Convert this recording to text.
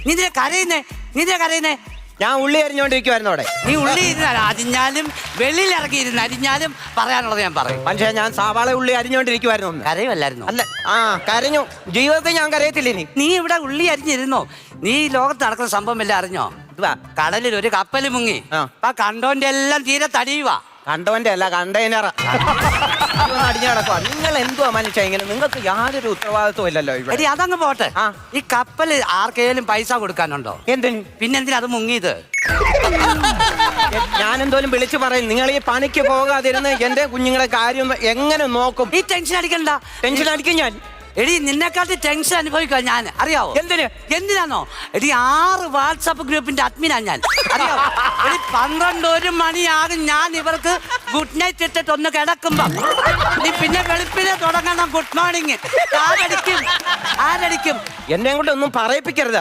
നീ ഇതിനെ കരയുന്നേ ഞാൻ ഉള്ളി അരിഞ്ഞോണ്ടിരിക്കുവായിരുന്നു അവിടെ. നീ ഉള്ളി ഇരുന്ന് അരിഞ്ഞാലും വെളിയിൽ ഇറങ്ങി ഇരുന്ന് അരിഞ്ഞാലും പറയാനുള്ളത് ഞാൻ പറയും. മനുഷ്യ ഞാൻ സവാള ഉള്ളി അരിഞ്ഞോണ്ടിരിക്കുവായിരുന്നു. കരയുമല്ലായിരുന്നു? അല്ല, കരഞ്ഞു. ജീവിതത്തിൽ ഞാൻ കരയത്തില്ല. നീ ഇവിടെ ഉള്ളി അരിഞ്ഞിരുന്നോ? നീ ഈ ലോകത്ത് നടക്കുന്ന സംഭവം എല്ലാം അറിഞ്ഞോ? കടലിൽ ഒരു കപ്പൽ മുങ്ങി. അപ്പൊ കണ്ടോന്റെ എല്ലാം തീരെ തടിയുവാ. കണ്ടവന്റെ അല്ല, കണ്ടെയ്നർ അടിഞ്ഞു കിടക്കുക. നിങ്ങൾ എന്തുവാ മനുഷ്യ ഇങ്ങനെ? നിങ്ങൾക്ക് യാതൊരു ഉത്തരവാദിത്വം ഇല്ലല്ലോ ഇവിടെ. എടി അതങ്ങ് പോട്ടെ. ഈ കപ്പല് ആർക്കെങ്കിലും പൈസ കൊടുക്കാനുണ്ടോ? എന്തിന്? പിന്നെന്തിനാ അത് മുങ്ങിയത്? ഞാൻ എന്തോലും വിളിച്ചു പറയും. നിങ്ങൾ ഈ പണിക്ക് പോകാതിരുന്ന് എന്റെ കുഞ്ഞുങ്ങളെ കാര്യം എങ്ങനെ നോക്കും? ഈ ടെൻഷൻ അടിക്കണ്ട. ടെൻഷൻ അടിക്കും ഞാൻ. എടി നിന്നെക്കാട്ടി ടെൻഷൻ അനുഭവിക്കുക ഞാൻ. അറിയാവോ എന്തിനാണോ? എടി 6 വാട്സാപ്പ് ഗ്രൂപ്പിന്റെ അഡ്മിനാ ഞാൻ. അറിയാവോ? എടി 12-1 മണിയാകും ഞാൻ ഇവർക്ക് ഗുഡ് നൈറ്റ് ഇട്ടിട്ട് ഒന്ന് കിടക്കുമ്പോ. നീ പിന്നെ വെളുപ്പിനെ തുടങ്ങണം ഗുഡ് മോർണിംഗ്. ആരടിക്കും? എന്നെ കൊണ്ട് ഒന്നും പറയിപ്പിക്കരുത്.